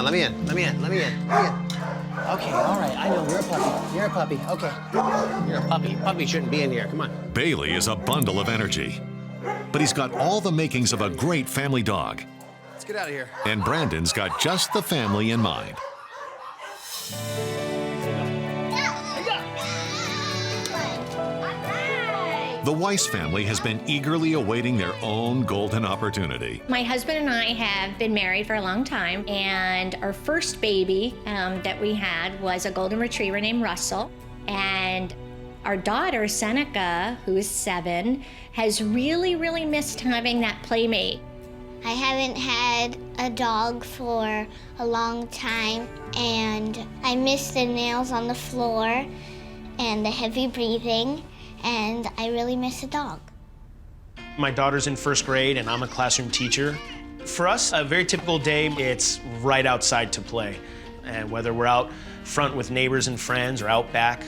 on, let me in. Okay, all right, I know, you're a puppy. You're a puppy, okay. You're a puppy. Puppy shouldn't be in here, come on. Bailey is a bundle of energy, but he's got all the makings of a great family dog. Let's get out of here. And Brandon's got just the family in mind. The Weiss family has been eagerly awaiting their own golden opportunity. My husband and I have been married for a long time, and our first baby that we had was a golden retriever named Russell. And our daughter, Seneca, who is 7, has really missed having that playmate. I haven't had a dog for a long time, and I miss the nails on the floor and the heavy breathing, and I really miss a dog. My daughter's in 1st grade, and I'm a classroom teacher. For us, a very typical day, it's right outside to play. And whether we're out front with neighbors and friends or out back,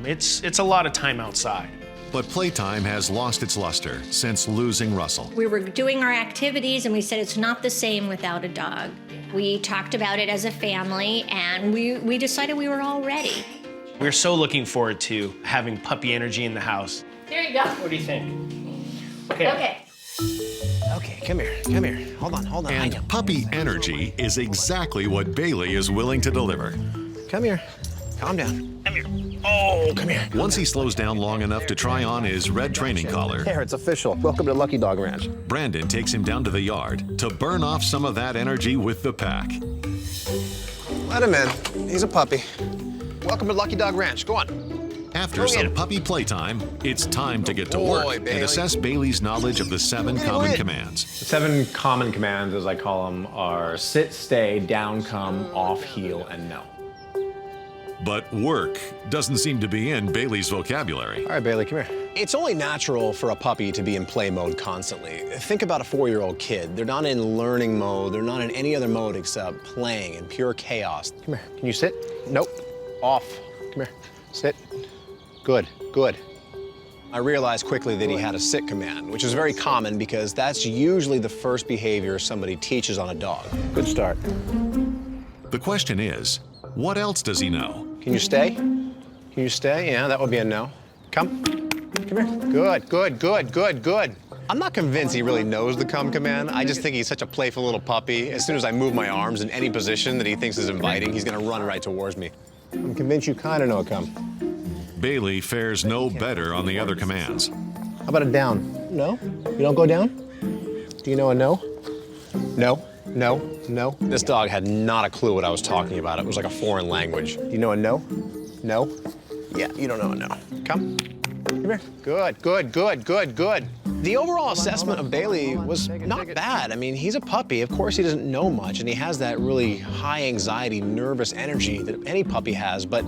it's a lot of time outside. But playtime has lost its luster since losing Russell. We were doing our activities, and we said it's not the same without a dog. We talked about it as a family, and we decided we were all ready. We're so looking forward to having puppy energy in the house. There you go. What do you think? Okay. Okay, come here. Hold on. I know. And puppy energy is exactly what Bailey is willing to deliver. Come here. Calm down. Come here. Oh, come here. Once he slows down long enough to try on his red training collar, There, it's official. Welcome to Lucky Dog Ranch. Brandon takes him down to the yard to burn off some of that energy with the pack. Let him in. He's a puppy. Welcome to Lucky Dog Ranch. Go on. After Go get some him. puppy playtime, it's time to get to Boy, work Bailey. and assess Bailey's knowledge of the 7 common commands. The 7 common commands, as I call them, are sit, stay, down, come, off, heel, and no. But work doesn't seem to be in Bailey's vocabulary. All right, Bailey, come here. It's only natural for a puppy to be in play mode constantly. Think about a 4-year-old kid. They're not in learning mode. They're not in any other mode except playing in pure chaos. Come here. Can you sit? Nope. Off. Come here. Sit. Good. I realized quickly that he had a sit command, which is very common because that's usually the first behavior somebody teaches on a dog. Good start. The question is, what else does he know? Can you stay? Can you stay? Yeah, that would be a no. Come here. Good. I'm not convinced he really knows the come command. I just think he's such a playful little puppy. As soon as I move my arms in any position that he thinks is inviting, he's gonna run right towards me. I'm convinced you kind of know come. Bailey fares no better on the other commands. How about a down? No? You don't go down? Do you know a no? No. This dog had not a clue what I was talking about. It was like a foreign language. Do you know a no? No? Yeah, you don't know a no. Come here. Good. The overall assessment of Bailey was not bad. I mean, he's a puppy. Of course, he doesn't know much, and he has that really high anxiety, nervous energy that any puppy has, but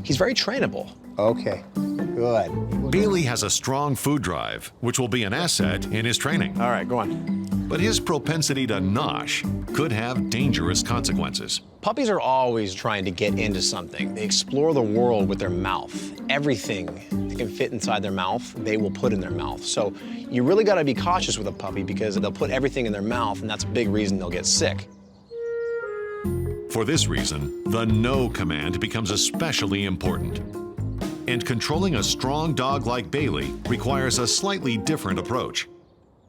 he's very trainable. Okay, good. Bailey has a strong food drive, which will be an asset in his training. All right, go on. But his propensity to nosh could have dangerous consequences. Puppies are always trying to get into something. They explore the world with their mouth. Everything that can fit inside their mouth, they will put in their mouth. So you really got to be cautious with a puppy because they'll put everything in their mouth, and that's a big reason they'll get sick. For this reason, the no command becomes especially important. And controlling a strong dog like Bailey requires a slightly different approach.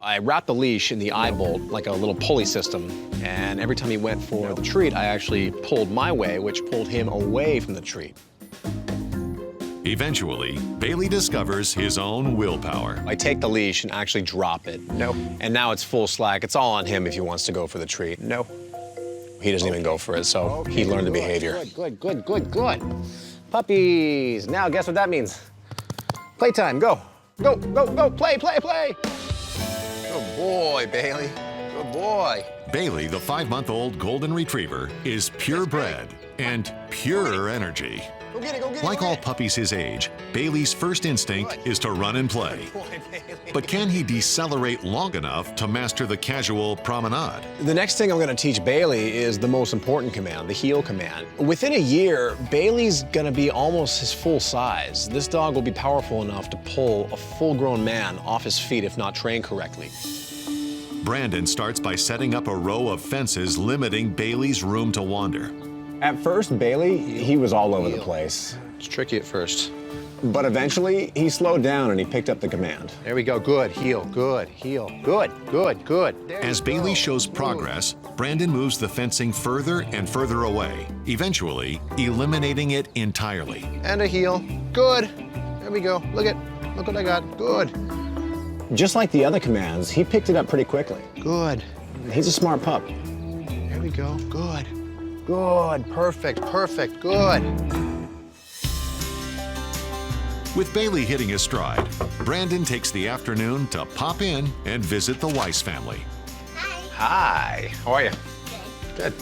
I wrapped the leash in the eye bolt like a little pulley system, and every time he went for the treat, I actually pulled my way, which pulled him away from the treat. Eventually, Bailey discovers his own willpower. I take the leash and actually drop it. No. And now it's full slack. It's all on him if he wants to go for the treat. No. He doesn't even go for it, so he learned the behavior. Good. Puppies. Now guess what that means? Playtime, go. Go, play. Good boy, Bailey. Good boy. Bailey, the 5-month-old golden retriever, is purebred and pure energy. Go get it. Like all puppies his age, Bailey's first instinct is to run and play. Good boy, Bailey. But can he decelerate long enough to master the casual promenade? The next thing I'm gonna teach Bailey is the most important command, the heel command. Within a year, Bailey's gonna be almost his full size. This dog will be powerful enough to pull a full-grown man off his feet if not trained correctly. Brandon starts by setting up a row of fences limiting Bailey's room to wander. At first, Bailey, he was all over the place. It's tricky at first. But eventually, he slowed down and he picked up the command. There we go. Good. Heel. Good. Heel. Good. Good. Good. As Bailey shows progress, Brandon moves the fencing further and further away, eventually eliminating it entirely. And a heel. Good. There we go. Look what I got. Good. Just like the other commands, he picked it up pretty quickly. Good. He's a smart pup. There we go. Good. Good. Perfect. Perfect. Good. With Bailey hitting his stride, Brandon takes the afternoon to pop in and visit the Weiss family. Hi. How are you? Good.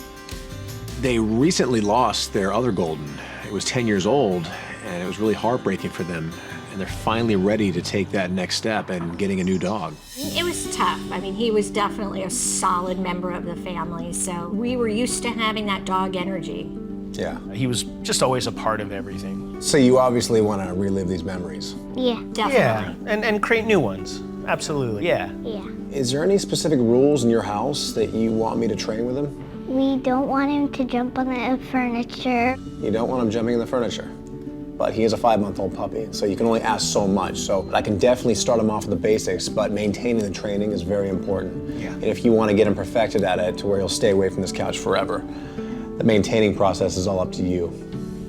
They recently lost their other golden. It was 10 years old, and it was really heartbreaking for them. And they're finally ready to take that next step and getting a new dog. It was tough. I mean, he was definitely a solid member of the family, so we were used to having that dog energy. Yeah. He was just always a part of everything. So you obviously want to relive these memories. Yeah. Definitely. And create new ones. Absolutely, yeah. Yeah. Is there any specific rules in your house that you want me to train with him? We don't want him to jump on the furniture. You don't want him jumping in the furniture. But he is a 5-month-old puppy, so you can only ask so much. So I can definitely start him off with the basics, but maintaining the training is very important. Yeah. And if you want to get him perfected at it to where he'll stay away from this couch forever, the maintaining process is all up to you.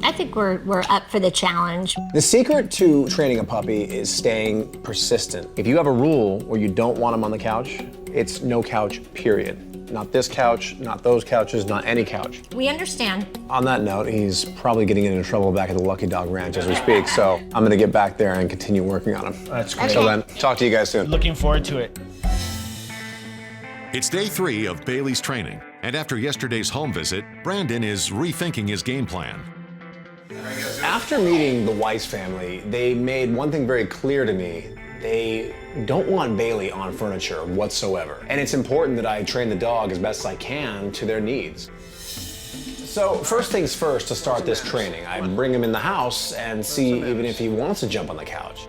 I think we're up for the challenge. The secret to training a puppy is staying persistent. If you have a rule where you don't want him on the couch, it's no couch, period. Not this couch, not those couches, not any couch. We understand. On that note, he's probably getting into trouble back at the Lucky Dog Ranch as we speak, so I'm gonna get back there and continue working on him. That's great. Until then, talk to you guys soon. Looking forward to it. It's day 3 of Bailey's training, and after yesterday's home visit, Brandon is rethinking his game plan. After meeting the Weiss family, they made one thing very clear to me. They don't want Bailey on furniture whatsoever. And it's important that I train the dog as best as I can to their needs. So first things first, to start this training, I bring him in the house and see even if he wants to jump on the couch.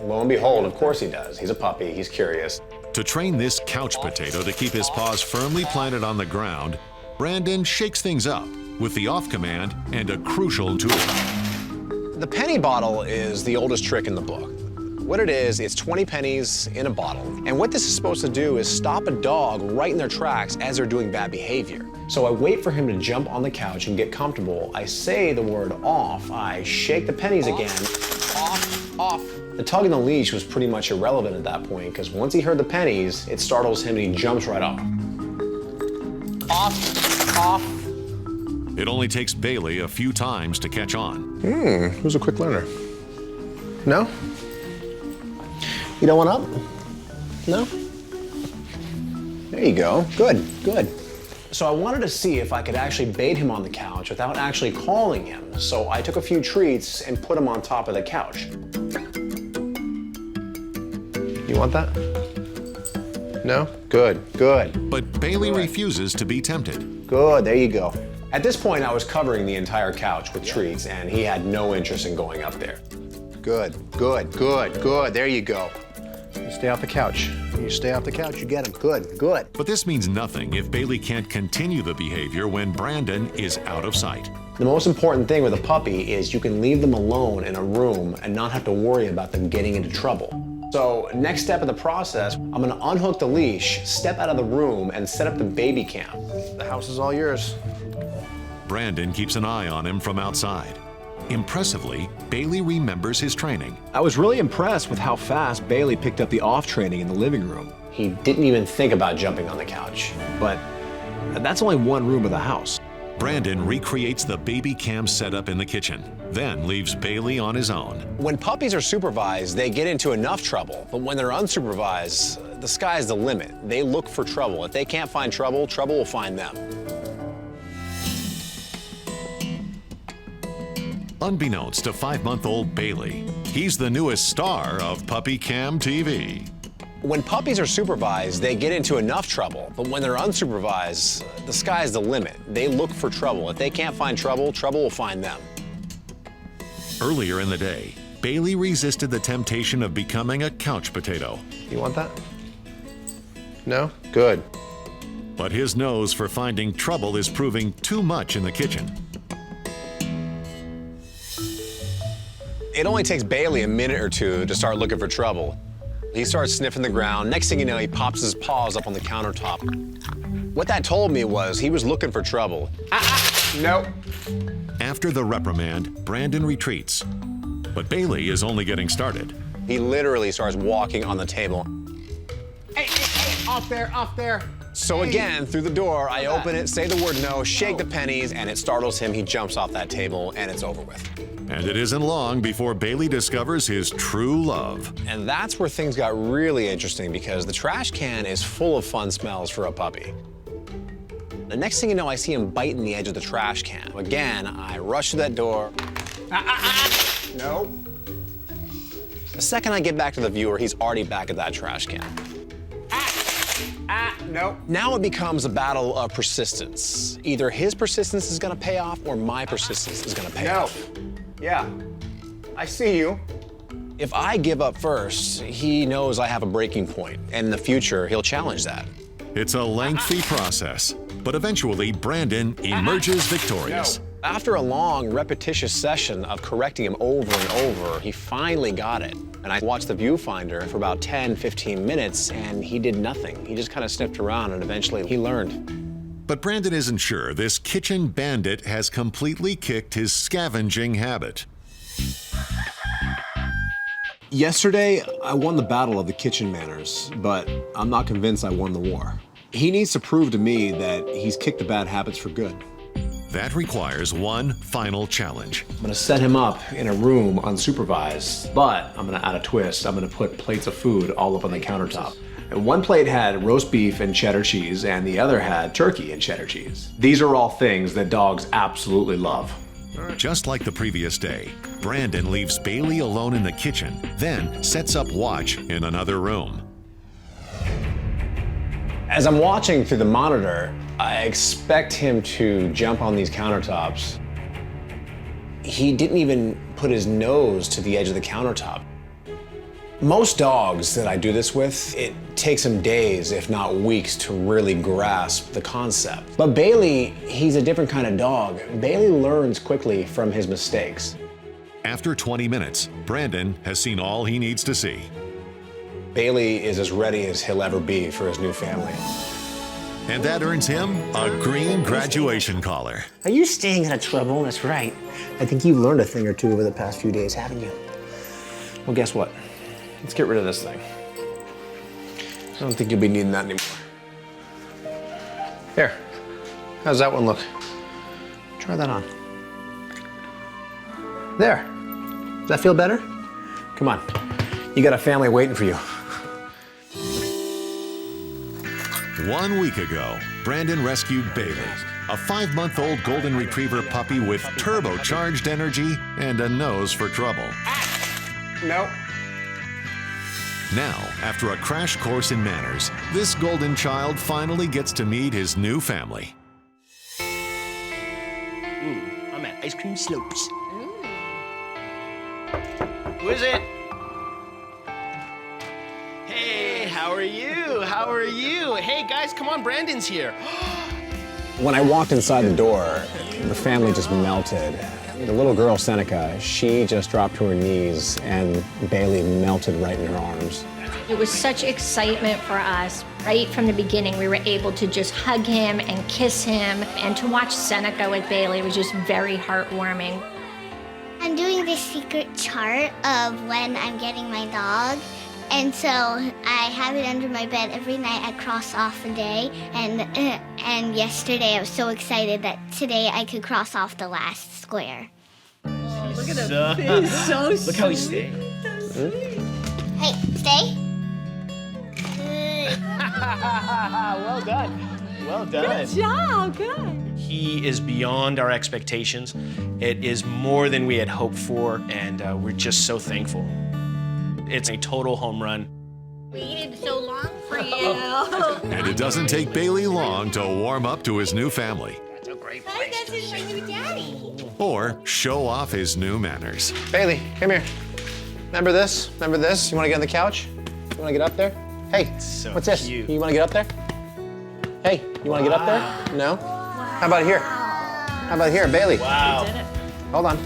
Lo and behold, of course he does. He's a puppy, he's curious. To train this couch potato to keep his paws firmly planted on the ground, Brandon shakes things up with the off command and a crucial tool. The penny bottle is the oldest trick in the book. What it is, it's 20 pennies in a bottle. And what this is supposed to do is stop a dog right in their tracks as they're doing bad behavior. So I wait for him to jump on the couch and get comfortable. I say the word off. I shake the pennies again. Off, off. The tug and the leash was pretty much irrelevant at that point because once he heard the pennies, it startles him and he jumps right off. Off, off. It only takes Bailey a few times to catch on. Who's a quick learner? No? You don't want up? No? There you go. Good, good. So I wanted to see if I could actually bait him on the couch without actually calling him. So I took a few treats and put him on top of the couch. You want that? No? Good, good. But Bailey refuses to be tempted. Good, there you go. At this point, I was covering the entire couch with treats, and he had no interest in going up there. Good, good, good, good. There you go. You stay off the couch. You stay off the couch, you get him. Good, good. But this means nothing if Bailey can't continue the behavior when Brandon is out of sight. The most important thing with a puppy is you can leave them alone in a room and not have to worry about them getting into trouble. So next step of the process, I'm gonna unhook the leash, step out of the room, and set up the baby cam. The house is all yours. Brandon keeps an eye on him from outside. Impressively, Bailey remembers his training. I was really impressed with how fast Bailey picked up the off training in the living room. He didn't even think about jumping on the couch. But that's only one room of the house. Brandon recreates the baby cam setup in the kitchen, then leaves Bailey on his own. When puppies are supervised, they get into enough trouble, but when they're unsupervised, the sky's the limit. They look for trouble. If they can't find trouble, trouble will find them. Unbeknownst to 5-month-old Bailey, he's the newest star of Puppy Cam TV. When puppies are supervised, they get into enough trouble, but when they're unsupervised, the sky's the limit. They look for trouble. If they can't find trouble, trouble will find them. Earlier in the day, Bailey resisted the temptation of becoming a couch potato. You want that? No? Good. But his nose for finding trouble is proving too much in the kitchen. It only takes Bailey a minute or two to start looking for trouble. He starts sniffing the ground. Next thing you know, he pops his paws up on the countertop. What that told me was he was looking for trouble. Nope. After the reprimand, Brandon retreats. But Bailey is only getting started. He literally starts walking on the table. Hey, off there. So again, through the door, I open it, say the word no, shake the pennies, and it startles him. He jumps off that table, and it's over with. And it isn't long before Bailey discovers his true love. And that's where things got really interesting because the trash can is full of fun smells for a puppy. The next thing you know, I see him biting the edge of the trash can. Again, I rush to that door. No. The second I get back to the viewer, he's already back at that trash can. No. Now it becomes a battle of persistence. Either his persistence is gonna pay off or my persistence is gonna pay off. Yeah, I see you. If I give up first, he knows I have a breaking point, and in the future, he'll challenge that. It's a lengthy process, but eventually Brandon emerges victorious. No. After a long, repetitious session of correcting him over and over, he finally got it. And I watched the viewfinder for about 10, 15 minutes, and he did nothing. He just kind of sniffed around, and eventually he learned. But Brandon isn't sure this kitchen bandit has completely kicked his scavenging habit. Yesterday, I won the battle of the kitchen manners, but I'm not convinced I won the war. He needs to prove to me that he's kicked the bad habits for good. That requires one final challenge. I'm gonna set him up in a room unsupervised, but I'm gonna add a twist. I'm gonna put plates of food all up on the countertop. And one plate had roast beef and cheddar cheese, and the other had turkey and cheddar cheese. These are all things that dogs absolutely love. Just like the previous day, Brandon leaves Bailey alone in the kitchen, then sets up watch in another room. As I'm watching through the monitor, I expect him to jump on these countertops. He didn't even put his nose to the edge of the countertop. Most dogs that I do this with, it takes them days, if not weeks, to really grasp the concept. But Bailey, he's a different kind of dog. Bailey learns quickly from his mistakes. After 20 minutes, Brandon has seen all he needs to see. Bailey is as ready as he'll ever be for his new family. And that earns him a green graduation collar. Are you staying out of trouble? That's right. I think you've learned a thing or two over the past few days, haven't you? Well, guess what? Let's get rid of this thing. I don't think you'll be needing that anymore. Here, how's that one look? Try that on. There. Does that feel better? Come on. You got a family waiting for you. 1 week ago, Brandon rescued Bailey, a 5-month-old golden retriever puppy with turbocharged energy and a nose for trouble. Nope. Now, after a crash course in manners, this golden child finally gets to meet his new family. I'm at Ice Cream Slopes. Who is it? Hey, how are you? How are you? Hey, guys, come on, Brandon's here. When I walked inside the door, the family just melted. The little girl, Seneca, she just dropped to her knees and Bailey melted right in her arms. It was such excitement for us. Right from the beginning, we were able to just hug him and kiss him, and to watch Seneca with Bailey was just very heartwarming. I'm doing this secret chart of when I'm getting my dog. And so I have it under my bed every night. I cross off a day, and yesterday I was so excited that today I could cross off the last square. Oh, look at him. He's so sweet. Look how he's staying. Hey, stay. Well done. Well done. Good job, good. He is beyond our expectations. It is more than we had hoped for, and we're just so thankful. It's a total home run. We waited so long for you. And it doesn't take Bailey long to warm up to his new family. That's a great Hi, this is my new daddy. Or show off his new manners. Bailey, come here. Remember this? Remember this? You want to get on the couch? You want to get up there? Hey, So what's this? cute. You want to get up there? Hey, you want to get up there? No? How about here? How about here, Bailey? Wow. Hold on,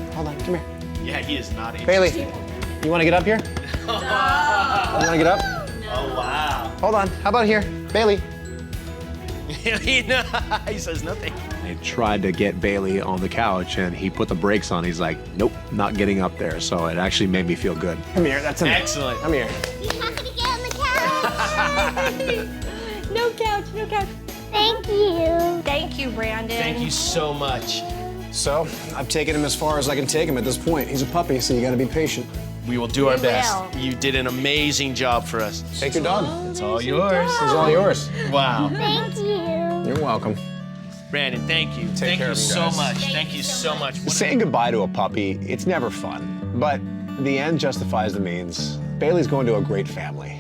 come here. Yeah, he is not interested. Bailey, you want to get up here? You want to get up? Oh, wow. Hold on, how about here? Bailey. He says nothing. I tried to get Bailey on the couch and he put the brakes on. He's like, nope, not getting up there. So it actually made me feel good. Come here, that's enough. Excellent. Come here. He's not gonna get on the couch. No couch, no couch. Thank you. Thank you, Brandon. Thank you so much. So I've taken him as far as I can take him at this point. He's a puppy, so you gotta be patient. We will do our We best. will. You did an amazing job for us. Take your dog. It's all yours. It's all yours. Wow. Thank you. You're welcome. Brandon, thank you. Thank care you of him, so guys. much. Thank you so much. Saying goodbye to a puppy, it's never fun. But the end justifies the means. Bailey's going to a great family.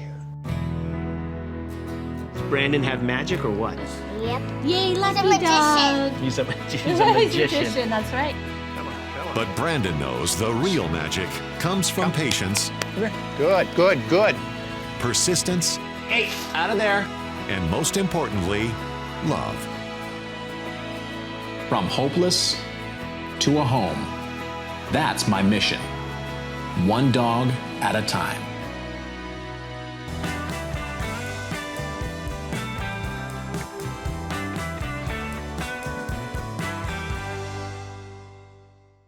Does Brandon have magic or what? Yep. Yay, lucky magician. dog. He's a He's a magician. that's right. But Brandon knows the real magic comes from patience, Come here. Good, good, good. persistence, Hey, out of there. and most importantly, love. From hopeless to a home. That's my mission. One dog at a time.